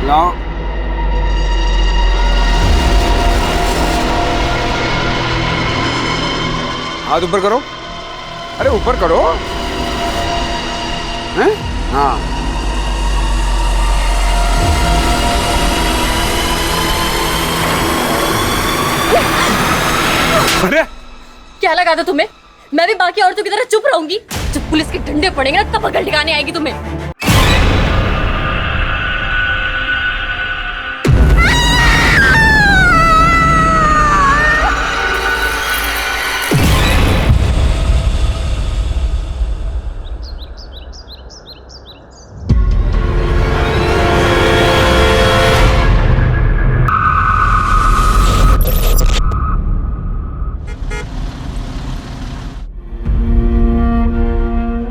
लाओ। हाथ ऊपर करो। अरे ऊपर करो। हैं? हाँ। अरे क्या लगा था तुम्हें? मैं भी बाकी औरतों की तरह चुप रहूंगी? जब पुलिस के डंडे पड़ेंगे ना तब अकल ठिकाने आएगी तुम्हें।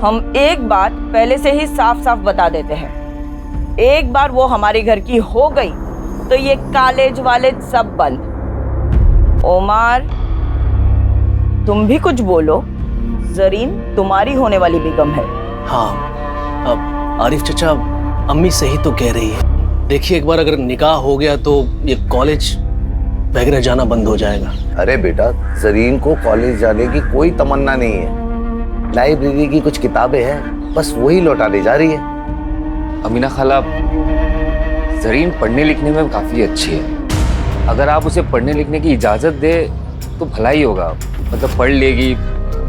हम एक बात पहले से ही साफ साफ बता देते हैं, एक बार वो हमारे घर की हो गई तो ये कॉलेज वाले सब बंद। ओमार, तुम भी कुछ बोलो। जरीन तुम्हारी होने वाली बेगम है। हाँ, अब आरिफ चचा, अम्मी सही तो कह रही है। देखिए, एक बार अगर निकाह हो गया तो ये कॉलेज वगैरह जाना बंद हो जाएगा। अरे बेटा, जरीन को कॉलेज जाने की कोई तमन्ना नहीं है। लाइब्रेरी की कुछ किताबें हैं, बस वही लौटाने जा रही है। अमीना खाला, जरीन पढ़ने लिखने में काफ़ी अच्छी है। अगर आप उसे पढ़ने लिखने की इजाज़त दे तो भला ही होगा। मतलब पढ़ लेगी,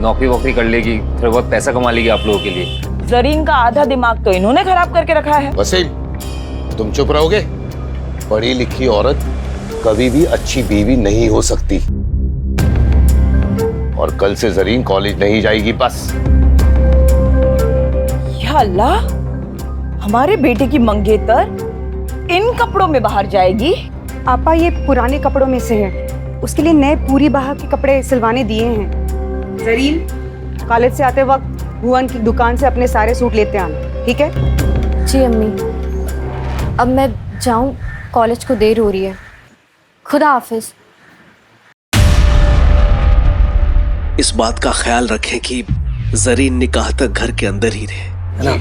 नौकरी वोकरी कर लेगी, थोड़ा बहुत पैसा कमा लेगी आप लोगों के लिए। जरीन का आधा दिमाग तो इन्होंने खराब करके रखा है। वसीम, तुम चुप रहोगे? पढ़ी लिखी औरत कभी भी अच्छी बीवी नहीं हो सकती। और कल से जरीन कॉलेज नहीं जाएगी बस। या अल्लाह, हमारे बेटे की मंगेतर इन कपड़ों में बाहर जाएगी? आपा, ये पुराने कपड़ों में से है। उसके लिए नए पूरी बाह के कपड़े सिलवाने दिए हैं। जरीन, कॉलेज से आते वक्त भुवन की दुकान से अपने सारे सूट लेते आना, ठीक है? जी अम्मी, अब मैं जाऊं, कॉलेज को देर हो रही है। खुदा हाफिज। इस बात का ख्याल रखें कि जरीन निकाह तक घर के अंदर ही रहे, है ना?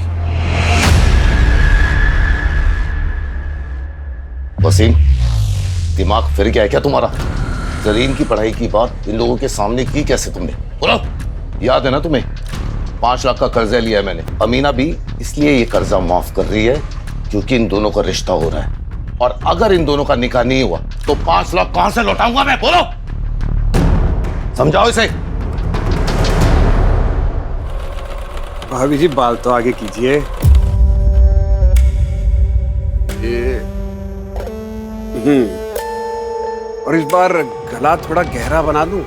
वसीम, दिमाग फिर गया है क्या तुम्हारा? जरीन की पढ़ाई की बात इन लोगों के सामने की कैसे तुमने? बोलो, याद है ना तुम्हें? 5 लाख का कर्जा लिया है मैंने। अमीना भी इसलिए ये कर्जा माफ कर रही है क्योंकि इन दोनों का रिश्ता हो रहा है। और अगर इन दोनों का निकाह नहीं हुआ तो 5 लाख कहां से लौटाऊंगा मैं? बोलो, समझाओ इसे। भाभी जी, बाल तो आगे कीजिए। और इस बार गला थोड़ा गहरा बना दूं?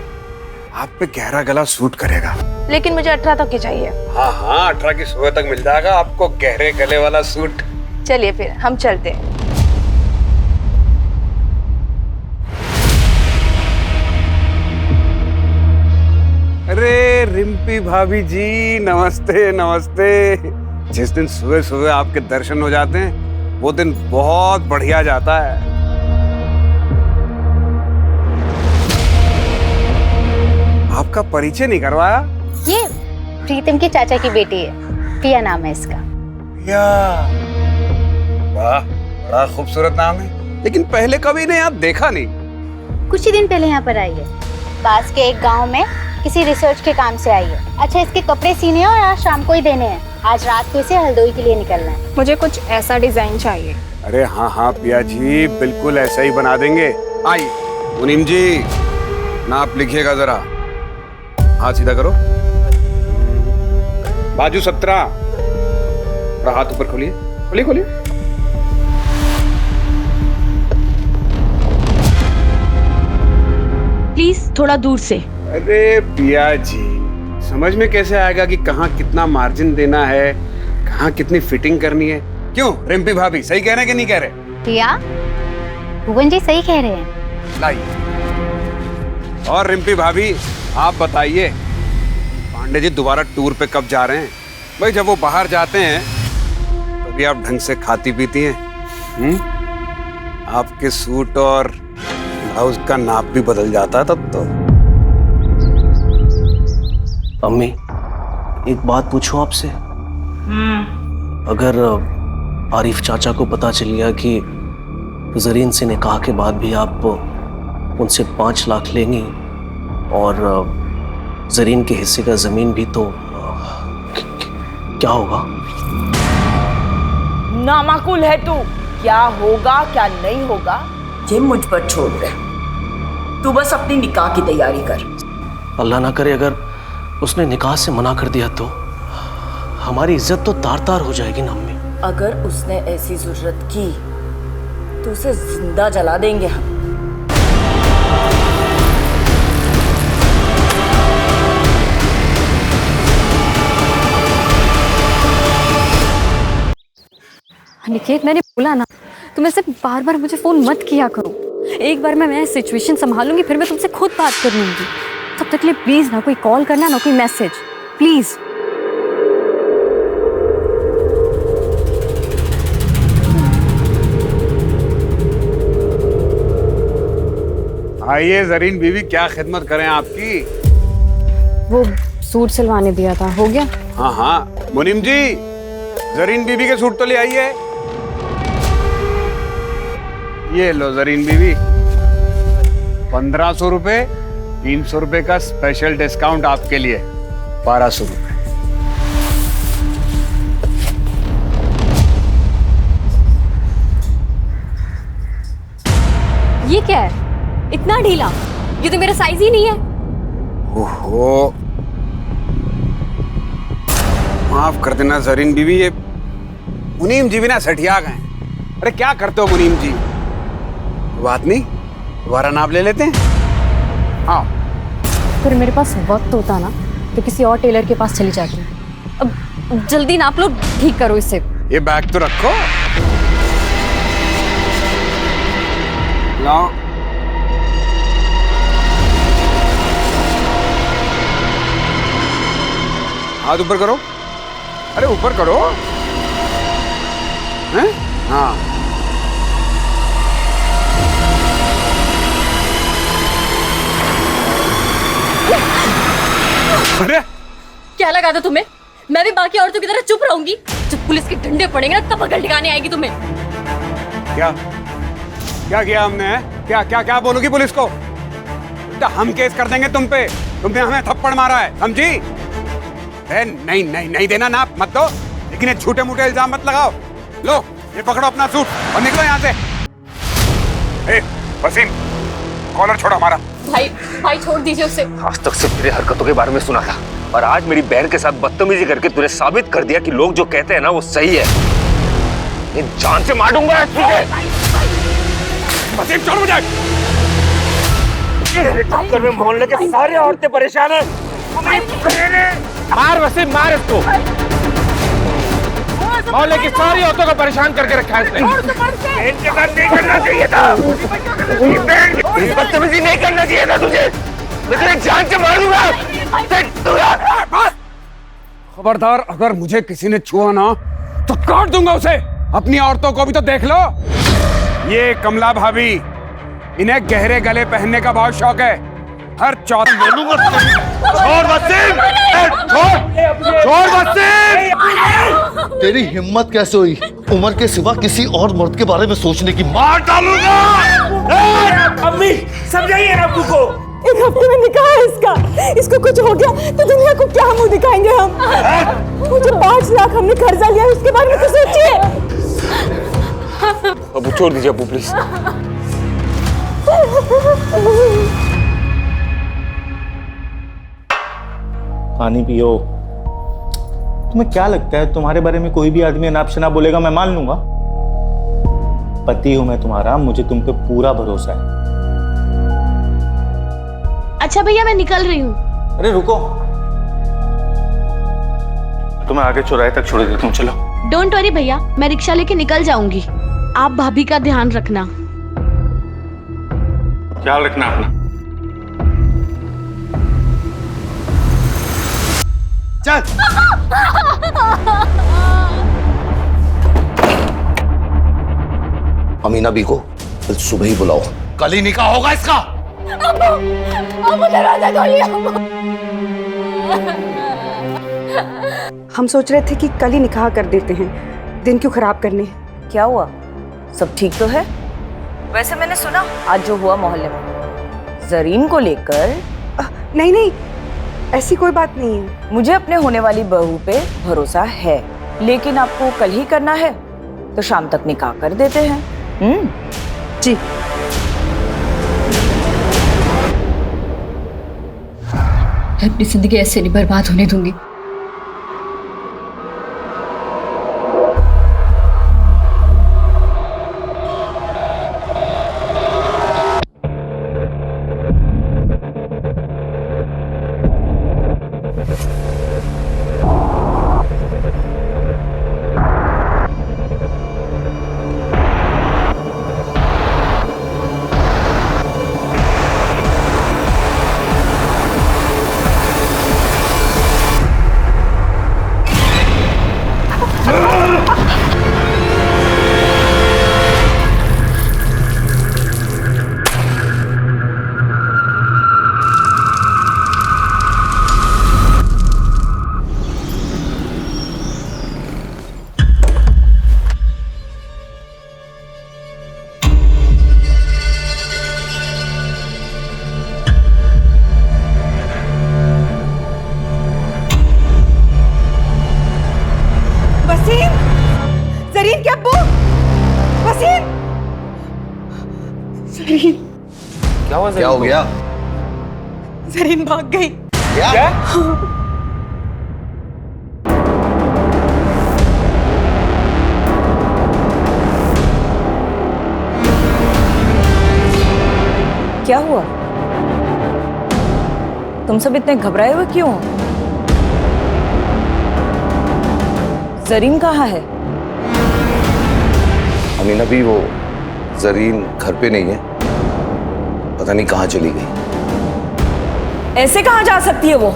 आप पे गहरा गला सूट करेगा। लेकिन मुझे 18 तक की चाहिए। हाँ हाँ, 18 की सुबह तक मिल जाएगा आपको गहरे गले वाला सूट। चलिए फिर हम चलते हैं। अरे रिम्पी भाभी जी, नमस्ते नमस्ते। जिस दिन सुबह सुबह आपके दर्शन हो जाते हैं वो दिन बहुत बढ़िया जाता है। आपका परिचय नहीं करवाया? ये प्रीतम की चाचा की बेटी है, प्रिया नाम है इसका। प्रिया, वाह, बड़ा खूबसूरत नाम है। लेकिन पहले कभी ने यहाँ देखा नहीं। कुछ ही दिन पहले यहाँ पर आई है। पास के एक गांव में किसी रिसर्च के काम से आई है। अच्छा, इसके कपड़े सीने हैं और आज शाम को ही देने हैं। आज रात को इसे हल्द्वानी के लिए निकलना है। मुझे कुछ ऐसा डिजाइन चाहिए। अरे हाँ हाँ प्रिया जी, बिल्कुल ऐसा ही बना देंगे। आइए मुनीम जी, नाप लिखिएगा जरा। हाथ सीधा करो, बाजू 17, और हाथ ऊपर खोलिए, खोलिए खोलिए। प्लीज थोड़ा दूर से। अरे प्रिया जी, समझ में कैसे आएगा कि कहाँ कितना मार्जिन देना है, कहाँ कितनी फिटिंग करनी है? क्यों रिम्पी भाभी, सही कह रहे हैं कि नहीं कह रहे? प्रिया, भुवन जी सही कह रहे हैं। लाइए। और रिम्पी भाभी, आप बताइए, पांडे जी दोबारा टूर पे कब जा रहे हैं? भाई जब वो बाहर जाते हैं तभी आप ढंग से खाती पीती हैं। आपके सूट और ब्लाउज का नाप भी बदल जाता है तब तो। अम्मी, एक बात पूछूं आपसे? अगर आरिफ चाचा को पता चल गया कि जरीन से निकाह के बाद भी आप उनसे 5 लाख लेंगी और जरीन के हिस्से का जमीन भी, तो क्या होगा? नामाकुल है तू। क्या होगा क्या नहीं होगा ये मुझ पर छोड़ दे। तू बस अपनी निकाह की तैयारी कर। अल्लाह ना करे अगर उसने निकाह से मना कर दिया तो हमारी इज्जत तो तार तार हो जाएगी ना अम्मी। अगर उसने ऐसी जरूरत की तो उसे जिंदा जला देंगे हम। निकेत, मैंने बोला ना तुम ऐसे बार बार मुझे फोन मत किया करो। एक बार मैं सिचुएशन संभालूंगी, फिर मैं तुमसे खुद बात कर लूंगी। तब तक के लिए प्लीज ना कोई कॉल करना ना कोई मैसेज, प्लीज। आइए जरीन बीवी, क्या खिदमत करें आपकी? वो सूट सिलवाने दिया था, हो गया? हाँ हाँ मुनीम जी, जरीन बीवी के सूट तो ले आइए। ये लो जरीन बीवी, 1500 रुपए, 300 रुपए का स्पेशल डिस्काउंट आपके लिए, 1200 रुपए। ये क्या है, इतना ढीला? ये तो मेरा साइज ही नहीं है। ओहो, माफ कर देना जरीन बीवी, ये मुनीम जी भी ना सठिया गए। अरे क्या करते हो मुनीम जी? बात नहीं, दोबारा नाप ले लेते हैं। हाँ, फिर मेरे पास वक्त होता ना तो किसी और टेलर के पास चली जाती। अब जल्दी नाप लो, ठीक करो इसे। ये बैग तो रखो। लाओ। हाथ ऊपर करो। अरे ऊपर करो। हैं? हाँ। अरे क्या लगा था तुम्हें? मैं भी बाकी औरतों की तरह चुप रहूंगी? जब पुलिस के डंडे पड़ेंगे ना तब अकल ठिकाने आएगी तुम्हें। क्या क्या किया हमने? क्या क्या क्या बोलोगी पुलिस को? तो हम केस कर देंगे तुम पे। तुमने हमें थप्पड़ मारा है, समझी? नहीं नहीं नहीं देना नाप मत दो, लेकिन ये झूठे मूठे इल्जाम मत लगाओ। लो ये पकड़ो अपना सूट और निकलो यहाँ से। ए, वसीम, कॉलर छोड़ो हमारा। भाई भाई छोड़ दीजिए उसे। आज तक सिर्फ तेरे हरकतों के बारे में सुना था और आज मेरी बहन के साथ बदतमीजी करके तूने साबित कर दिया कि लोग जो कहते हैं ना वो सही है। ये जान से मार दूंगा तुझे। वसीम छोड़ मुझे। चक्कर में मोहल्ले के सारे औरतें परेशान हैं। मार वसीम, मार इसको। मोहल्ले की सारी औरतों को परेशान करके रखा है इसने। इनके साथ नहीं करना चाहिए था। बदतमीजी नहीं करना चाहिए था तुझे। मैं तेरे जान से मार दूंगा। खबरदार, अगर मुझे किसी ने छुआ ना तो काट दूंगा उसे। अपनी औरतों को भी तो देख लो। ये कमला भाभी, इन्हें गहरे गले पहनने का बहुत शौक है। हर चौथ छोड़ वसीम, छोड़ वसीम। तेरी हिम्मत कैसे हुई उमर के सिवा किसी और मर्द के बारे में सोचने की? मार डालूंगा। अम्मी समझाइए अब्बू को। एक हफ्ते में निकाह है इसका, इसको कुछ हो गया तो दुनिया को क्या मुंह दिखाएंगे हम? मुझे 5 लाख हमने कर्जा लिया, उसके बारे में तो सोचिए। अबू छोड़ दीजिए अबू प्लीज। पानी पियो। तुम्हें क्या लगता है तुम्हारे बारे में कोई भी आदमी अनाप शनाप बोलेगा मैं मान लूंगा? पति हूं मैं तुम्हारा, मुझे तुम पे पूरा भरोसा है। अच्छा भैया मैं निकल रही हूँ। अरे रुको, तुम्हें आगे चौराहे तक छोड़ देता हूँ, चलो। डोंट वरी भैया, मैं रिक्शा लेके निकल जाऊंगी। आप भाभी का ध्यान रखना। ख्याल रखना अपना। चल। अमीना बी को कल सुबह ही बुलाओ, कल ही निकाह होगा इसका। दरवाजा खोलिए। हम सोच रहे थे कि कल ही निकाह कर देते हैं, दिन क्यों खराब करने। क्या हुआ? सब ठीक तो है? वैसे मैंने सुना आज जो हुआ मोहल्ले में, जरीन को लेकर। नहीं नहीं, ऐसी कोई बात नहीं है। मुझे अपने होने वाली बहू पे भरोसा है, लेकिन आपको कल ही करना है तो शाम तक निकाह कर देते हैं। जी। मैं अपनी जिंदगी ऐसे नहीं बर्बाद होने दूंगी। जरीन क्या अब्बू? वसीम! जरीन! क्या हुआ? क्या हो गया? जरीन भाग गई। क्या? क्या हुआ? तुम सब इतने घबराए हुए क्यों हो? जरीन कहाँ है? अमीना भी, वो जरीन घर पे नहीं है, पता नहीं कहाँ चली गई। ऐसे कहाँ जा सकती है वो?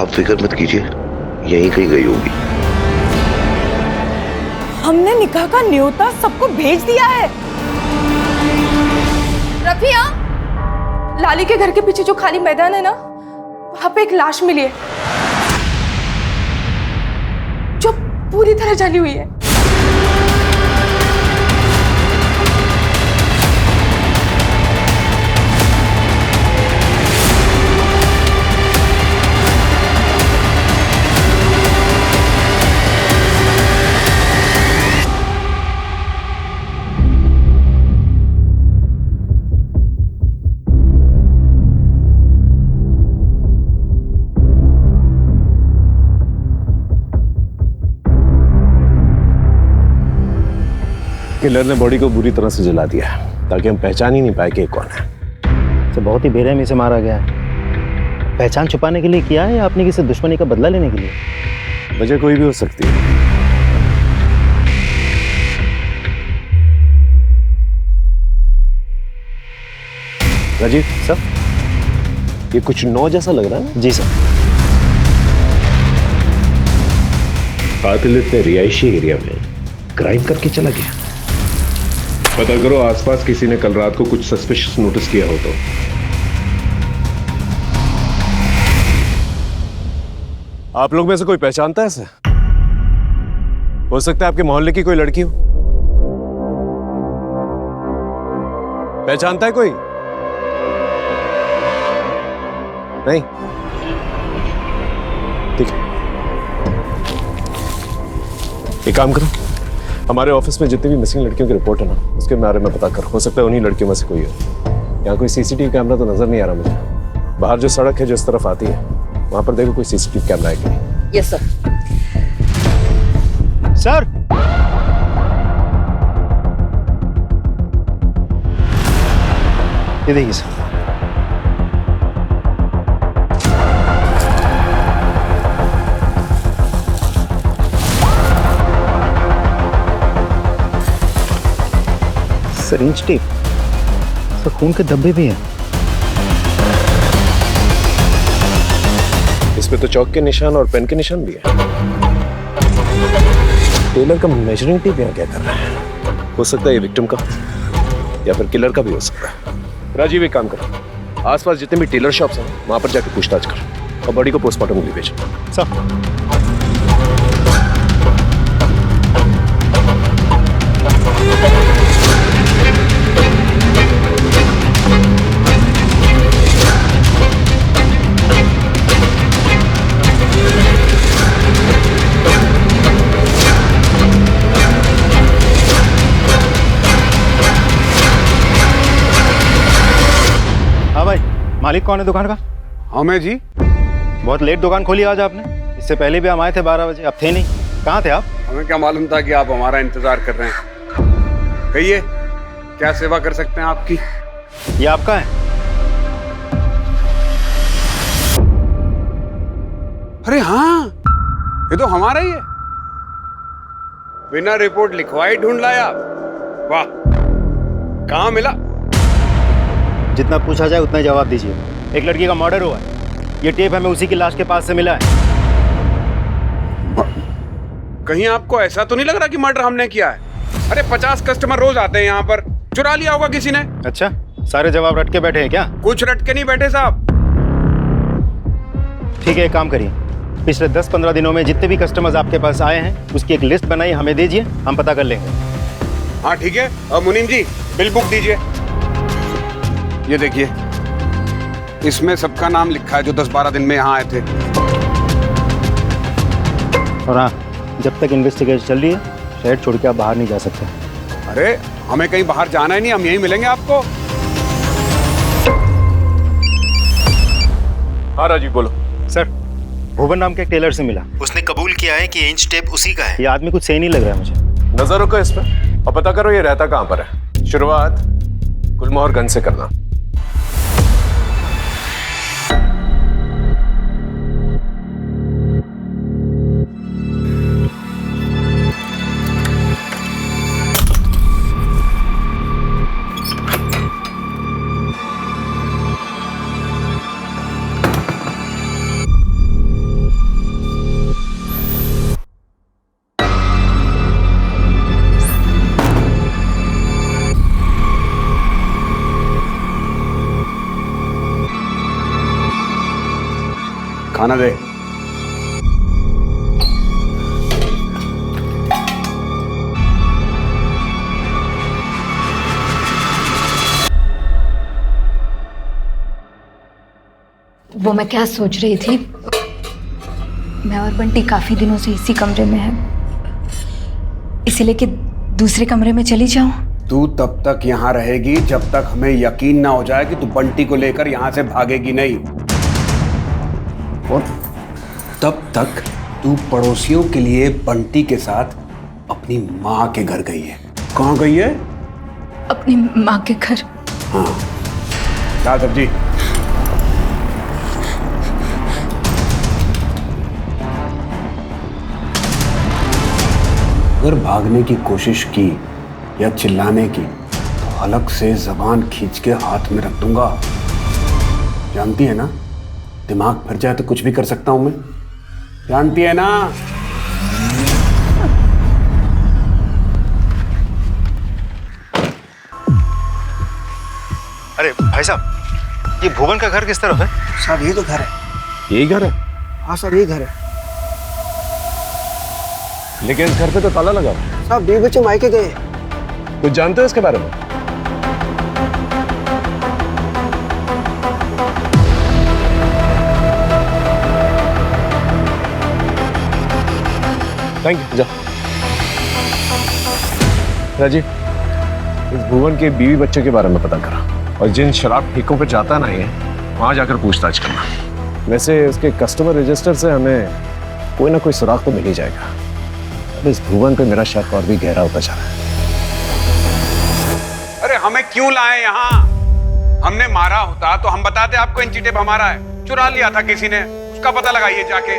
आप फिक्र मत कीजिए, यहीं कहीं गई होगी। हमने निकाह का न्योता सबको भेज दिया है। रफिया, लाली के घर के पीछे जो खाली मैदान है ना, वहां पे एक लाश मिली है जो पूरी तरह जली हुई है। किलर ने बॉडी को बुरी तरह से जला दिया ताकि हम पहचान ही नहीं पाए कि कौन है। तो बहुत ही बेरहमी से मारा गया है। पहचान छुपाने के लिए किया है या अपनी किसी दुश्मनी का बदला लेने के लिए? वजह कोई भी हो सकती है। राजीव सर, ये कुछ नौ जैसा लग रहा है ना? जी सर। कातिल इतने रिहायशी एरिया में क्राइम करके चला गया। पता करो आसपास किसी ने कल रात को कुछ सस्पिशियस नोटिस किया हो तो। आप लोग में से कोई पहचानता है इसे? हो सकता है आपके मोहल्ले की कोई लड़की हो। पहचानता है कोई? नहीं? ठीक है, एक काम करो, हमारे ऑफिस में जितनी भी मिसिंग लड़कियों की रिपोर्ट है ना, उसके बारे में पता कर। हो सकता है उन्हीं लड़कियों में से कोई हो। यहाँ कोई सीसीटीवी कैमरा तो नजर नहीं आ रहा मुझे। बाहर जो सड़क है जो इस तरफ आती है, वहां पर देखो कोई सीसीटीवी कैमरा है कि नहीं। Yes sir. सर, ये देखिए सर। सिरिंज टेप, सर खून के धब्बे भी हैं। इसमें तो चौक के निशान और पेन के निशान भी है। टेलर का मेजरिंग टेप यहाँ क्या कर रहा है? हो सकता है ये विक्टिम का या फिर किलर का भी हो सकता है। राजीव एक काम कर, आसपास जितने भी टेलर शॉप्स हैं वहां पर जाकर पूछताछ कर और बॉडी को पोस्टमार्टम के लिए भेज। सर, मालिक कौन है दुकान का? हमें जी। बहुत लेट दुकान खोली आज आपने। इससे पहले भी हम आए थे 12 बजे, अब थे नहीं। कहाँ थे आप? हमें क्या मालूम था कि आप हमारा इंतजार कर रहे हैं। कहिए क्या सेवा कर सकते हैं आपकी? ये आपका है? अरे हाँ, ये तो हमारा ही है। बिना रिपोर्ट लिखवाई ढूंढ लाया। वाह, कहाँ मिला? जितना पूछा जाए उतना ही जवाब दीजिए। एक लड़की का मर्डर हुआ है। ये टेप हमें उसी की लाश के पास से मिला है। कहीं आपको ऐसा तो नहीं लग रहा कि मर्डर हमने किया है? अरे 50 कस्टमर रोज आते हैं यहाँ पर, चुरा लिया होगा किसी ने। अच्छा, सारे जवाब रट के बैठे हैं क्या? कुछ रट के नहीं बैठे साहब। ठीक है, एक काम करिए, पिछले 10-15 दिनों में जितने भी कस्टमर्स आपके पास आए हैं उसकी एक लिस्ट बनाई, हमें दीजिए, हम पता कर लेंगे। हाँ ठीक है। और मुनीम जी, बिल बुक दीजिए। ये देखिए, इसमें सबका नाम लिखा है जो 10-12 दिन में यहाँ आए थे। और हाँ, जब तक इन्वेस्टिगेशन चल रही है शहर छोड़ के आप बाहर नहीं जा सकते। अरे हमें कहीं बाहर जाना ही नहीं, हम यहीं मिलेंगे आपको। हाँ राजीव बोलो। सर, भुवन नाम के एक टेलर से मिला। उसने कबूल किया है कि इंच टेप उसी का है। ये आदमी कुछ सही नहीं लग रहा है मुझे। नजर रखो इस पर और पता करो ये रहता कहाँ पर है। शुरुआत गुलमोहर गंज से करना। खाना दे। वो मैं क्या सोच रही थी, मैं और बंटी काफी दिनों से इसी कमरे में हैं, इसीलिए कि दूसरे कमरे में चली जाऊं। तू तब तक यहाँ रहेगी जब तक हमें यकीन ना हो जाए कि तू बंटी को लेकर यहाँ से भागेगी नहीं, और तब तक तू पड़ोसियों के लिए बंटी के साथ अपनी माँ के घर गई है। कहाँ गई है? अपनी माँ के घर। हाँ, क्या सब्जी? अगर भागने की कोशिश की या चिल्लाने की तो हलक से जबान खींच के हाथ में रख दूंगा। जानती है ना, दिमाग भर जाए तो कुछ भी कर सकता हूं मैं। जानती है ना? अरे भाई साहब, ये भुवन का घर किस तरफ है? साहब ये तो घर है। यही घर है? हाँ सर, ये घर है। लेकिन इस घर पे तो ताला लगा है। साहब 2 बच्चे मायके गए। कुछ जानते हो इसके बारे में? Thank you. जा राजीव, इस भुवन के बीवी बच्चे के बारे में पता करा और जिन शराब ठेकों पे जाता ना ये, वहां जाकर पूछताछ करना। वैसे उसके कस्टमर रजिस्टर से हमें कोई ना कोई सुराग तो मिल ही जाएगा। अब इस भुवन पे मेरा शक और भी गहरा होता जा रहा है। अरे हमें क्यों लाए यहाँ? हमने मारा होता तो हम बताते आपको इंची टेप हमारा है। चुरा लिया था किसी ने, उसका पता लगाइए जाके।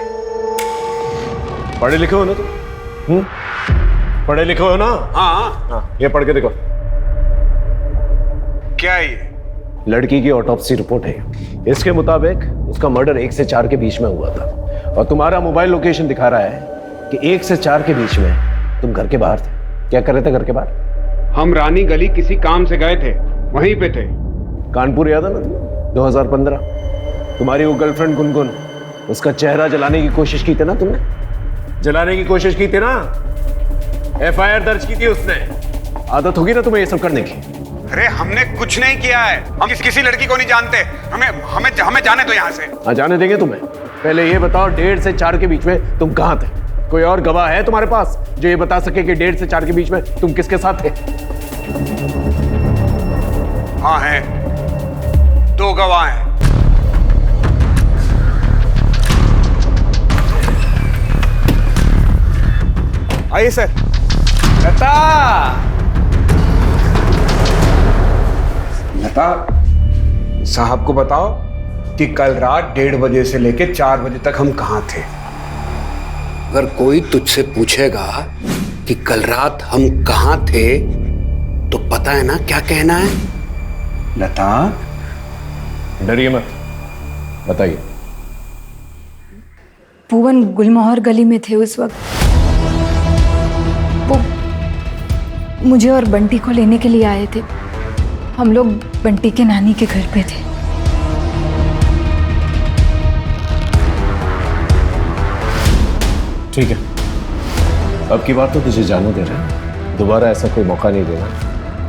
पढ़े लिखे हो ना तुम? पढ़े लिखे हो ना? हाँ। ये पढ़ के देखो। क्या है ये? लड़की की ऑटोप्सी रिपोर्ट है। इसके मुताबिक उसका मर्डर 1 से 4 के बीच में हुआ था और तुम्हारा मोबाइल लोकेशन दिखा रहा है कि 1 से 4 के बीच में तुम घर के बाहर थे। क्या कर रहे थे घर के बाहर? हम रानी गली किसी काम से गए थे, वहीं पे थे। कानपुर याद है ना? 2015 तुम्हारी वो गर्लफ्रेंड गुनगुन, उसका चेहरा जलाने की कोशिश की थी ना तुमने? जलाने की कोशिश की थी ना? FIR दर्ज की थी उसने। आदत होगी ना तुम्हें ये सब करने की? अरे हमने कुछ नहीं किया है, हम किसी लड़की को नहीं जानते। हमें जाने दो यहाँ से। हाँ, जाने देंगे तुम्हें। पहले ये बताओ 1.5 से 4 के बीच में तुम कहाँ थे? कोई और गवाह है तुम्हारे पास जो ये बता सके कि 1.5 से 4 के बीच में तुम किसके साथ थे? हाँ है, 2 गवाह हैं। आइए सर। लता, लता साहब को बताओ कि कल रात 1:30 बजे से लेकर 4 बजे तक हम कहाँ थे। अगर कोई तुझसे पूछेगा कि कल रात हम कहाँ थे तो पता है ना क्या कहना है? लता, डरिए मत, बताइए। भुवन गुलमोहर गली में थे उस वक्त। वो मुझे और बंटी को लेने के लिए आए थे। हम लोग बंटी के नानी के घर पे थे। ठीक है, अब की बात तो तुझे जाने दे रहे हैं। दोबारा ऐसा कोई मौका नहीं देना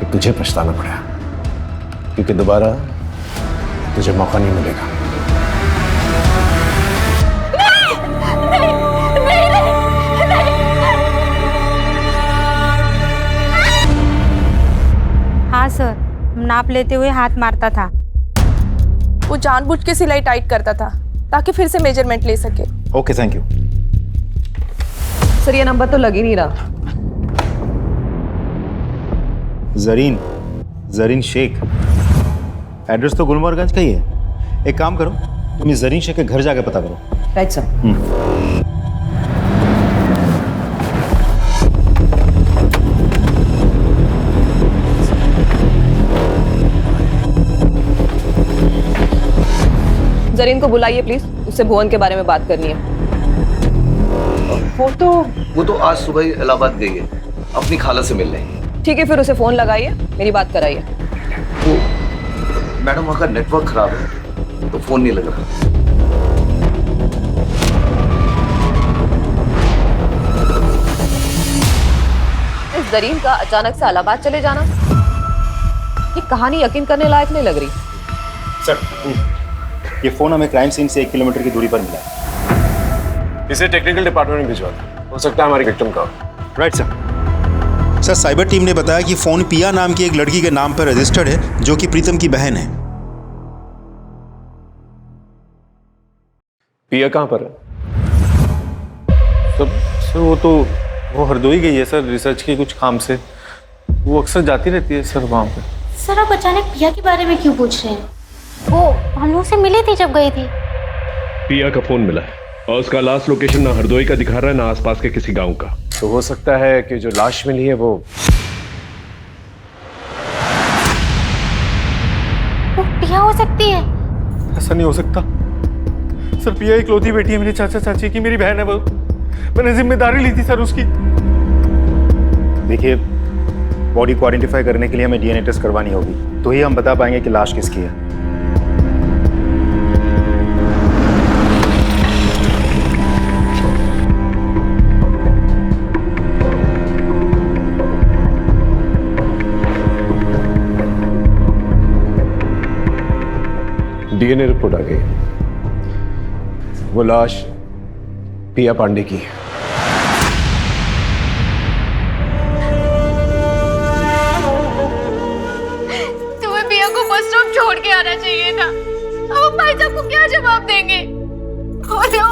कि तुझे पछताना पड़ा, क्योंकि दोबारा तुझे मौका नहीं मिलेगा। हाँ सर, नाप लेते हुए हाथ मारता था। वो जानबूझ के सिलाई टाइट करता था ताकि फिर से मेजरमेंट ले सके। Okay, thank you. सर ये नंबर तो लग ही नहीं रहा। जरीन शेख, एड्रेस तो गुलमोहरगंज का ही है। एक काम करो, तुम इस जरीन शेख के घर जाके पता करो। Right sir. जरीन को बुलाइए प्लीज, उससे भुवन के बारे में बात करनी है। वो तो आज सुबह ही इलाहाबाद गई है अपनी खाला से मिलने। ठीक है, फिर उसे फोन लगाइए, मेरी बात कराइए। वो मैडम वहाँ का नेटवर्क खराब है तो फोन नहीं लग रहा। इस जरीन का अचानक से इलाहाबाद चले जाना, ये कहानी यकीन करने लायक नहीं लग रही। सर, ये फोन हमें क्राइम सीन से 1 किलोमीटर की दूरी पर मिला है। इसे टेक्निकल डिपार्टमेंट में भिजवा दो, हो सकता है हमारी विक्टिम का। Right sir. Sir, cyber team ने बताया कि फोन पिया नाम की एक लड़की के नाम पर रजिस्टर्ड है जो कि प्रीतम की बहन है। पिया कहाँ पर है? सर वो हरदोई गई है सर, रिसर्च के कुछ काम से। वो अक्सर जाती रहती है सर वहाँ पे। सर आप अचानक पिया के बारे में क्यों पूछ रहे हैं? वो हम लोग से मिली थी जब गई थी। पिया का फोन मिला है और उसका लास्ट लोकेशन ना हरदोई का दिखा रहा है ना आसपास के किसी गांव का। तो हो सकता है कि जो लाश मिली है वो पिया हो सकती है। ऐसा नहीं हो सकता सर, पिया इकलौती बेटी है मेरे चाचा चाची की, मेरी बहन है वो। मैंने जिम्मेदारी ली थी सर उसकी। देखिए, बॉडी को आइडेंटिफाई करने के लिए हमें डीएनए टेस्ट करवानी होगी, तो ही हम बता पाएंगे कि लाश किसकी है। डीएनए रिपोर्ट आ गई, वो लाश पिया पांडे की है। तुम्हें पिया को बस स्टॉप छोड़ के आना चाहिए था। अब भाई साहब को क्या जवाब देंगे? बोलो।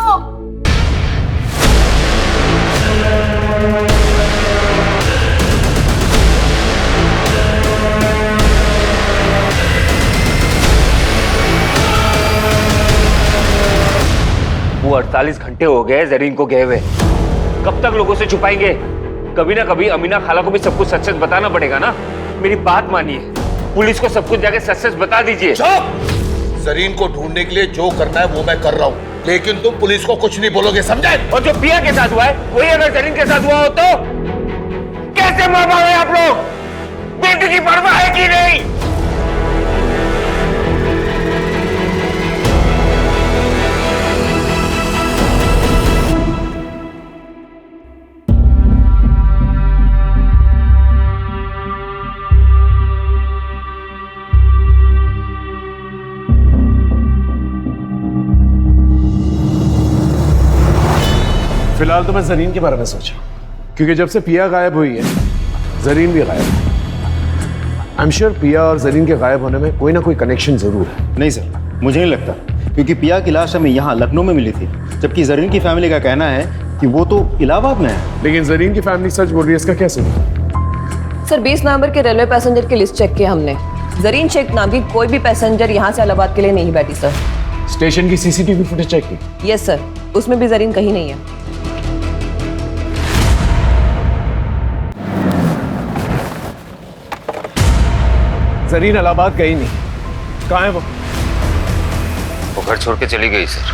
वो 48 घंटे हो गए जरीन को गए हुए, कब तक लोगों से छुपाएंगे? कभी ना कभी अमीना खाला को भी सब कुछ सच सच बताना पड़ेगा ना। मेरी बात मानिए, पुलिस को सब कुछ जाके सच सच बता दीजिए। जरीन को ढूंढने के लिए जो करना है वो मैं कर रहा हूँ, लेकिन तुम पुलिस को कुछ नहीं बोलोगे, समझे? और जो पिया के साथ हुआ है वही अगर जरीन के साथ हुआ हो तो कैसे मार पाओगे आप लोग? बेटी की परवाह है कि नहीं? फिलहाल तो मैं जरीन के बारे में सोचा, क्योंकि जब से पिया गायब हुई है जरीन भी गायब है। आई एम श्योर पिया और जरीन के गायब होने में कोई ना कोई कनेक्शन जरूर है। नहीं सर, मुझे नहीं लगता, क्योंकि पिया की लाश हमें यहाँ लखनऊ में मिली थी, जबकि जरीन की फैमिली का कहना है कि वो तो इलाहाबाद में है। लेकिन जरीन की फैमिली सच बोल रही है, इसका क्या सही? सर 20 नवंबर के रेलवे पैसेंजर की लिस्ट चेक की हमने। जरीन शेख नाम की कोई भी पैसेंजर यहाँ से इलाहाबाद के लिए नहीं बैठी सर। स्टेशन की सीसीटीवी फुटेज चेक की? यस सर, उसमें भी जरीन कहीं नहीं है। जरीन इलाहाबाद गई नहीं, कहाँ है वो? वो घर छोड़ के चली गई सर।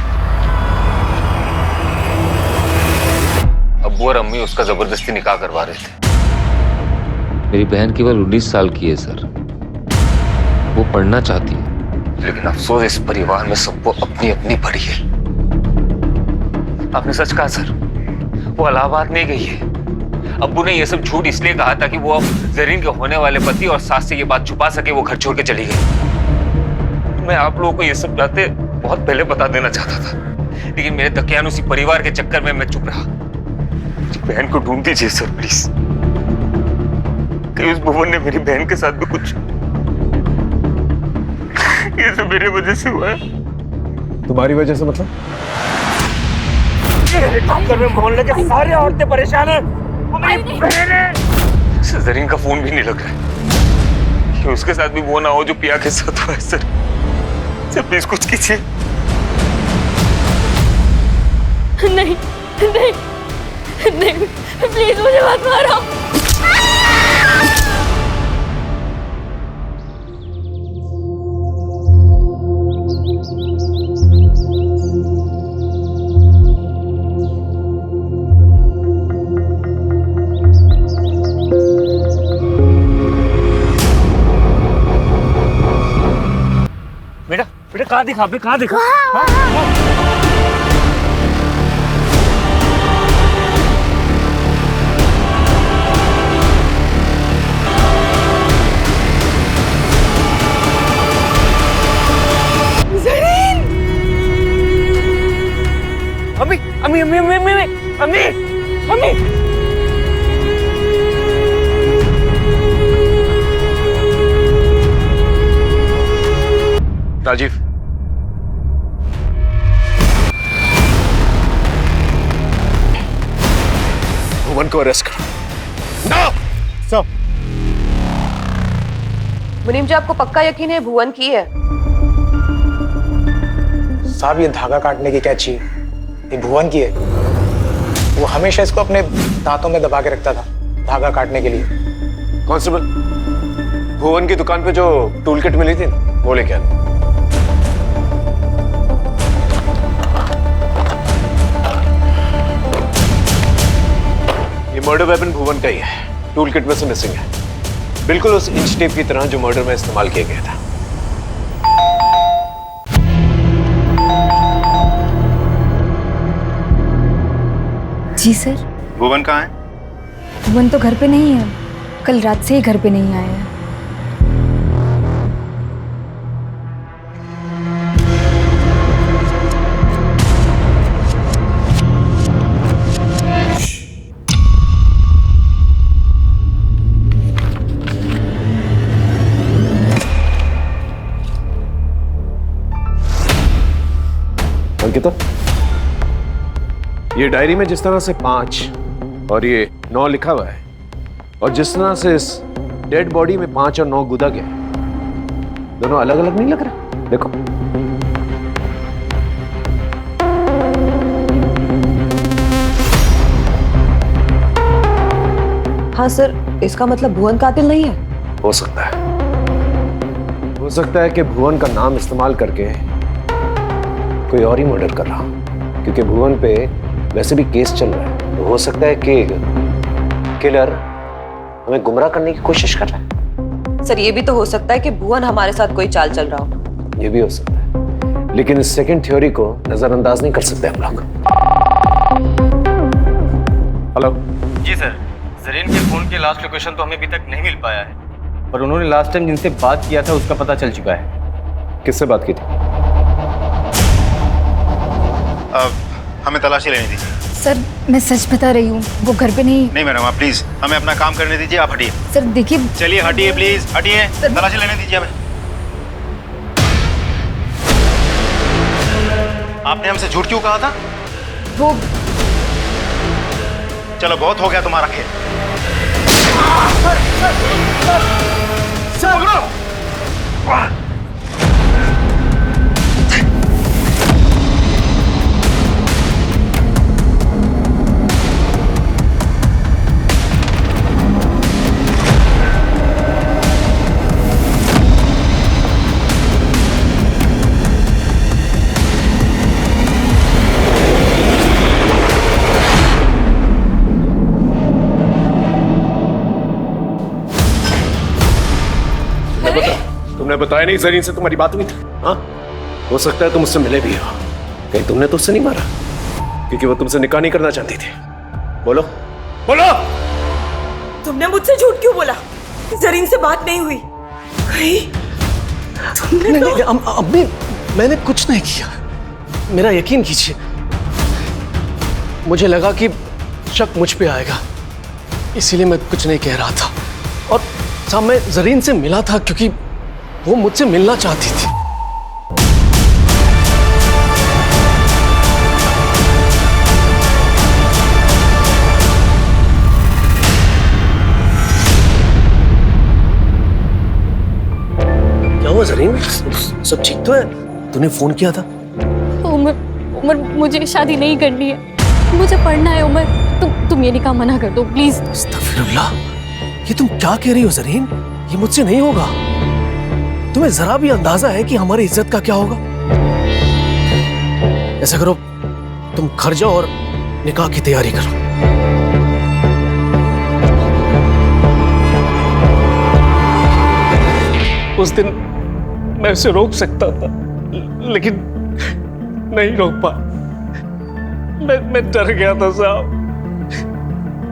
अब्बू और अम्मी उसका जबरदस्ती निकाह करवा रहे थे। मेरी बहन केवल 19 साल की है सर, वो पढ़ना चाहती है, लेकिन अफसोस इस परिवार में सबको अपनी अपनी पड़ी है। आपने सच कहा सर, वो इलाहाबाद नहीं गई है। अब्बू ने ये सब झूठ इसलिए कहा था कि वो अब जरीन के होने वाले पति और सास से ये बात छुपा सके, वो घर छोड़ के चली गई। मैं आप लोगों को ये सब बातें बहुत पहले बता देना चाहता था, लेकिन मेरे दकियानुसी परिवार के चक्कर में मैं चुप रहा। बहन को ढूंढ दीजिए सर प्लीज, कि उस भुवन ने मेरी बहन के साथ भी कुछ, ये सब मेरे वजह से हुआ है। तुम्हारी वजह से मतलब? मोहल्ले के सारे औरतें परेशान हैं। जरीन का फोन भी नहीं लग रहा है, कि उसके साथ भी वो ना हो जो पिया के साथ हुआ है सर। सर प्लीज कुछ कीजिए। नहीं नहीं नहीं, प्लीज मुझे मत मारो। बेटा बेटा कहाँ दिखा, आपने कहाँ दिखा? अम्मी अम्मी अम्मी अम्मी अम्मी अम्मी अम्मी। राजीव, भुवन को अरेस्ट करो। No sir. मुनीम जी, आपको पक्का यकीन है भुवन की है? साहब, ये धागा काटने की कैंची ये भुवन की है। वो हमेशा इसको अपने दांतों में दबा के रखता था धागा काटने के लिए। कांस्टेबल, भुवन की दुकान पे जो टूल किट मिली थी वो लेके आना। ये मर्डर वेपन भुवन का ही है, टूल किट में से मिसिंग है, बिल्कुल उस इंच टेप की तरह जो मर्डर में इस्तेमाल किया गया था। जी सर। भुवन कहाँ है? भुवन तो घर पे नहीं है, कल रात से ही घर पे नहीं आया है। अंकिता, ये डायरी में जिस तरह से 5 और ये 9 लिखा हुआ है, और जिस तरह से इस डेड बॉडी में 5 और 9 गुदा गया है, दोनों अलग अलग नहीं लग रहा? देखो। हाँ सर, इसका मतलब भुवन कातिल नहीं है? हो सकता है, हो सकता है कि भुवन का नाम इस्तेमाल करके कोई और ही मर्डर कर रहा, क्योंकि भुवन पे वैसे भी केस चल रहा है। तो हो सकता है कि किलर हमें गुमराह करने की कोशिश कर रहा है। सर, ये भी तो हो सकता है कि भुवन हमारे साथ कोई चाल चल रहा हो। ये भी हो सकता है, लेकिन इस सेकंड थ्योरी को नजरअंदाज नहीं कर सकते हम लोग। हेलो जी सर, जरीन के फोन की लास्ट लोकेशन तो हमें अभी तक नहीं मिल पाया है, पर उन्होंने लास्ट टाइम जिनसे बात किया था उसका पता चल चुका है। किससे बात की थी? हमें तलाशी लेने दीजिए। सर, मैं सच बता रही हूँ, वो घर पे नहीं। नहीं मैडम, आप प्लीज हमें अपना काम करने दीजिए, आप हटिए। सर देखिए। चलिए हटिए प्लीज, हटिए, तलाशी लेने दीजिए हमें। आपने हमसे झूठ क्यों कहा था? वो चलो बहुत हो गया तुम्हारा खेल। तुमने बताया नहीं जरीन से तुम्हारी बात हुई थी? हाँ, हो सकता है तुम उससे मिले भी हो। कहीं तुमने तो उससे नहीं मारा? क्योंकि वो तुमसे निकाह नहीं करना चाहती थी। बोलो बोलो। तुमने मुझसे झूठ क्यों बोला? जरीन से बात नहीं हुई। कहीं तुमने नहीं, अम्मी मैंने कुछ नहीं किया, मेरा यकीन कीजिए। मुझे लगा कि शक मुझ पे आएगा, इसीलिए मैं कुछ नहीं कह रहा था। और साहब मैं जरीन से मिला था क्योंकि वो मुझसे मिलना चाहती थी। क्या हुआ जरीन, सब ठीक तो है? तूने फोन किया था? उमर मुझे शादी नहीं करनी है, मुझे पढ़ना है। उमर तुम ये निकाह मना कर दो प्लीज। अस्तगफिरुल्लाह, ये तुम क्या कह रही हो जरीन? ये मुझसे नहीं होगा। तुम्हें जरा भी अंदाजा है कि हमारी इज्जत का क्या होगा? ऐसा करो, तुम घर जाओ और निकाह की तैयारी करो। उस दिन मैं उसे रोक सकता था, लेकिन नहीं रोक पाया। मैं डर गया था साहब।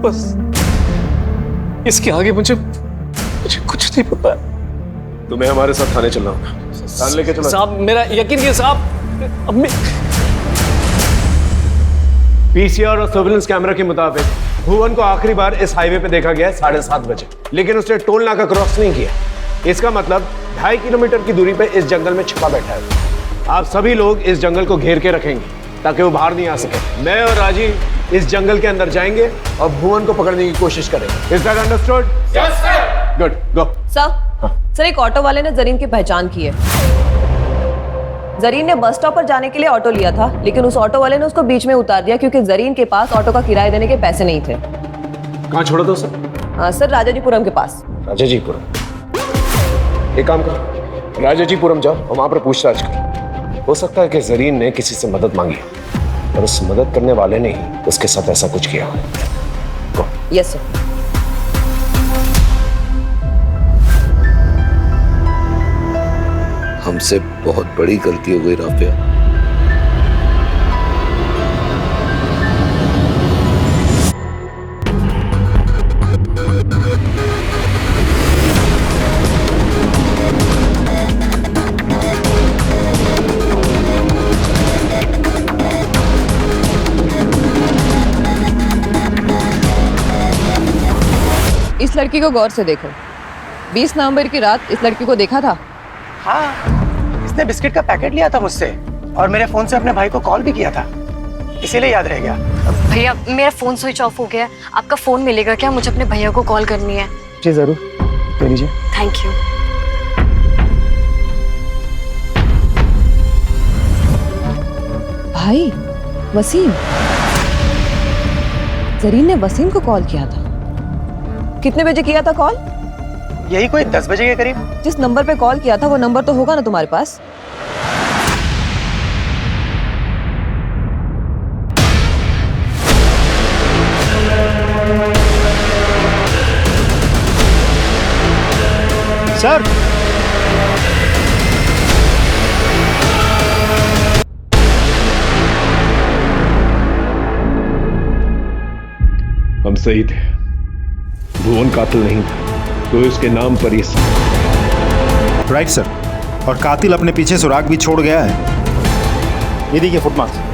बस इसके आगे मुझे कुछ नहीं पता। तुम्हें हमारे साथ थाने चलना होगा। थाने लेके चलो साहब, मेरा यकीन कीजिए साहब। अब मैं पीसीआर और सर्विलेंस कैमरा के मुताबिक भुवन को आखिरी बार इस हाईवे पे देखा गया है 7:30 बजे, लेकिन उसने टोल नाका क्रॉस नहीं किया। इसका मतलब 2.5 किलोमीटर की दूरी पे इस जंगल में छिपा बैठा है। आप सभी लोग इस जंगल को घेर के रखेंगे ताकि वो बाहर नहीं आ सके। मैं और राजीव इस जंगल के अंदर जाएंगे और भुवन को पकड़ने की कोशिश करेंगे। Is that understood? Yes sir. Good, go. Sir एक ऑटो वाले ने जरीन की पहचान की है। जरीन ने बस स्टॉप पर जाने के लिए ऑटो लिया था, लेकिन उस ऑटो वाले ने उसको बीच में उतार दिया क्योंकि जरीन के पास ऑटो का किराया देने के पैसे नहीं थे। कहाँ छोड़ा था सर? सर राजाजीपुरम के पास। राजाजीपुरम? एक काम करो, राजाजीपुरम जाओ और वहां पर पूछताछ करो। हो सकता है कि जरीन ने किसी से मदद मांगी और उस मदद करने वाले ने ही उसके साथ ऐसा कुछ किया। Yes sir. हमसे बहुत बड़ी गलती हो गई राफिया। इस लड़की को गौर से देखो। 20 नवंबर की रात इस लड़की को देखा था? हाँ, इसने बिस्किट का पैकेट लिया था मुझसे और मेरे फोन से अपने भाई को कॉल भी किया था, इसीलिए याद रह गया। भैया मेरा फोन स्विच ऑफ हो गया है, आपका फोन मिलेगा क्या? मुझे अपने भैया को कॉल करनी है। जी जरूर, ले लीजिए। Thank you. भाई वसीम, जरीन ने वसीम को कॉल किया था। कितने बजे किया था कॉल? यही कोई 10 बजे के करीब। जिस नंबर पे कॉल किया था वो नंबर तो होगा ना तुम्हारे पास? सर हम सही थे, भुवन कातिल नहीं था, तो इसके नाम पर ही। राइट सर, और कातिल अपने पीछे सुराग भी छोड़ गया है। ये देखिए footmark.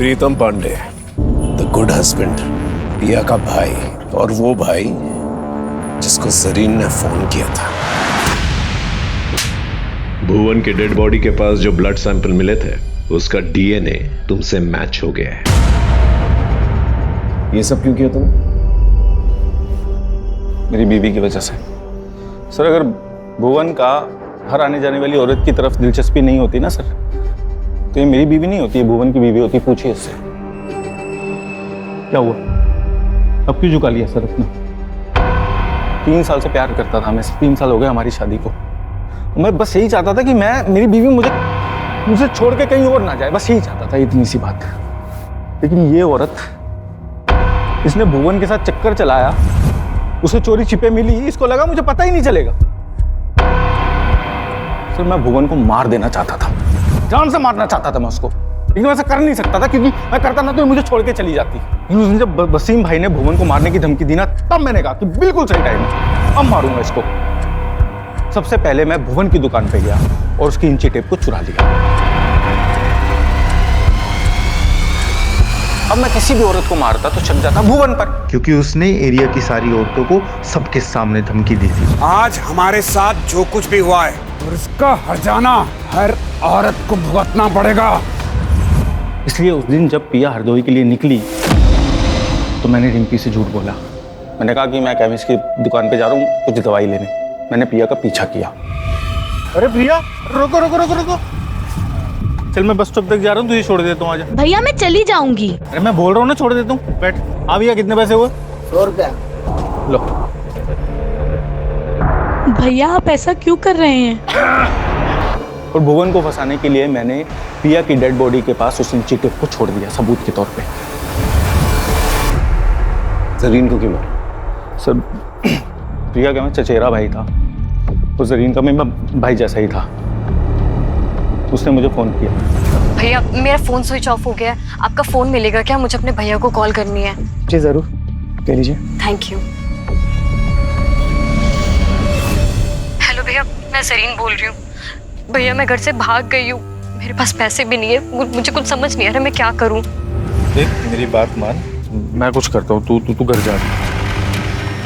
Pritam Pandey, the good husband, Piya का भाई, और वो भाई जिसको जरीन ने फोन किया था। भुवन के डेड बॉडी के पास जो ब्लड सैंपल मिले थे उसका डीएनए तुमसे मैच हो गया है। ये सब क्यों किया तुम? मेरी बीवी की वजह से। सर अगर भुवन का हर आने जाने वाली औरत की तरफ दिलचस्पी नहीं होती ना सर, तो ये मेरी बीवी नहीं होती, है भुवन की बीवी होती। पूछिए इससे क्या हुआ, अब क्यों झुका लिया सर अपना? 3 साल से प्यार करता था मैं, 3 साल हो गए हमारी शादी को। मैं बस यही चाहता था कि मेरी बीवी मुझे छोड़ के कहीं और ना जाए, बस यही चाहता था, इतनी सी बात। लेकिन ये औरत, इसने भुवन के साथ चक्कर चलाया, उसे चोरी छिपे मिली, इसको लगा मुझे पता ही नहीं चलेगा। सर मैं भुवन को मार देना चाहता था, जान से मारना चाहता था मैं उसको, लेकिन वैसा कर नहीं सकता था क्योंकि मैं करता ना तो मुझे छोड़ के चली जाती। लेकिन जब वसीम भाई ने भुवन को मारने की धमकी दी ना, तब मैंने कहा कि बिल्कुल सही टाइम है, अब मारूंगा इसको। सबसे पहले मैं भुवन की दुकान पे गया और उसकी इंची टेप को चुरा लिया। अब मैं किसी भी औरत को मारता तो शक जाता भुवन पर, क्योंकि उसने एरिया की सारी औरतों को सबके सामने धमकी दी थी। आज हमारे साथ जो कुछ भी हुआ है और इसका हर्जाना हर औरत को भुगतना पड़ेगा। इसलिए उस दिन जब पिया हरदोई के लिए निकली तो मैंने रिंकी से झूठ बोला। मैंने कहा कि मैं केमिस्ट की दुकान पे जा रहा हूँ कुछ दवाई लेने। मैंने पिया का पीछा किया। अरे प्रिया रुको रुको रुको रुको, चल मैं बस स्टॉप तक जा रहा हूँ, तुझे छोड़ देता हूँ, आजा। भैया मैं चली जाऊंगी। अरे मैं बोल रहा हूँ ना, छोड़ देता हूँ, बैठ। आ भैया कितने पैसे हुए? 100 रुपया। लो। भैया आप ऐसा क्यों कर रहे हैं? और भुवन को फंसाने के लिए मैंने पिया की डेड बॉडी के पास उस इंची टेप को छोड़ दिया सबूत के तौर पे। जरीन को क्यों मारा? सर प्रिया का मैं चचेरा भाई था, तो जरीन का मैं भाई जैसा ही था। उसने मुझे फोन किया। भैया मेरा फोन स्विच ऑफ हो गया है, आपका फोन मिलेगा क्या? मुझे अपने भैया को कॉल करनी है। जी जरूर, ले लीजिए। Thank you. हेलो भैया, मैं जरीन बोल रही हूँ। भैया मैं घर से भाग गई हूँ, मेरे पास पैसे भी नहीं है, मुझे कुछ समझ नहीं आ रहा मैं क्या करूँ। देख मेरी बात मान, मैं कुछ करता हूँ, तू घर जा।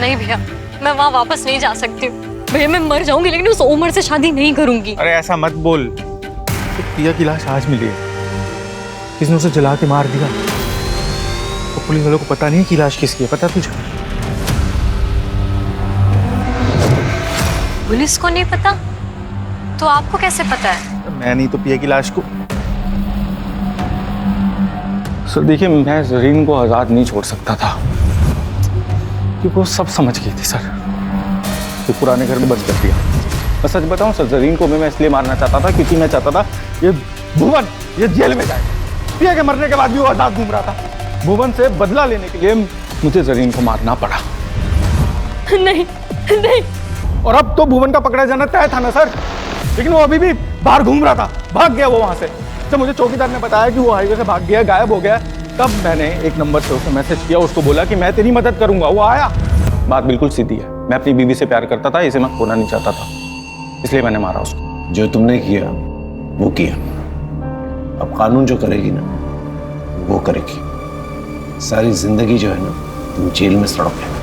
नहीं भैया, मैं वहाँ वापस नहीं जा सकती हूँ। भैया मैं मर जाऊंगी लेकिन उस उमर से शादी नहीं करूंगी। अरे ऐसा मत बोल, तो पिया की लाश आज मिली है, किसने उसे जला के मार दिया। तो पुलिस वालों को पता नहीं कि लाश किसकी है, पता तुझे? पुलिस को नहीं पता तो आपको कैसे पता है? मैं नहीं तो पिया की लाश को। सर देखिए मैं जरीन को आजाद नहीं छोड़ सकता था क्योंकि वो सब समझ गई थी सर। तो पुराने घर में बंद कर दिया। मैं सच बताऊं सर, जरीन को मैं इसलिए मारना चाहता था क्योंकि मैं चाहता था ये भुवन ये जेल में जाए। पिया के मरने के बाद भी वो आजाद घूम रहा था। भुवन से बदला लेने के लिए मुझे जरीन को मारना पड़ा। नहीं नहीं। और अब तो भुवन का पकड़ा जाना तय था ना सर, लेकिन वो अभी भी बाहर घूम रहा था, भाग गया वो वहां से। जब मुझे चौकीदार ने बताया कि वो हाईवे से भाग गया, गायब हो गया, तब मैंने एक नंबर से उसे मैसेज किया, उसको बोला कि मैं तेरी मदद करूंगा। वो आया। बात बिल्कुल सीधी है, मैं अपनी बीवी से प्यार करता था, इसे मैं खोना नहीं चाहता था, इसलिए मैंने मारा उसको। जो तुमने किया वो किया, अब कानून जो करेगी ना वो करेगी। सारी जिंदगी जो है ना तुम जेल में सड़ोगे।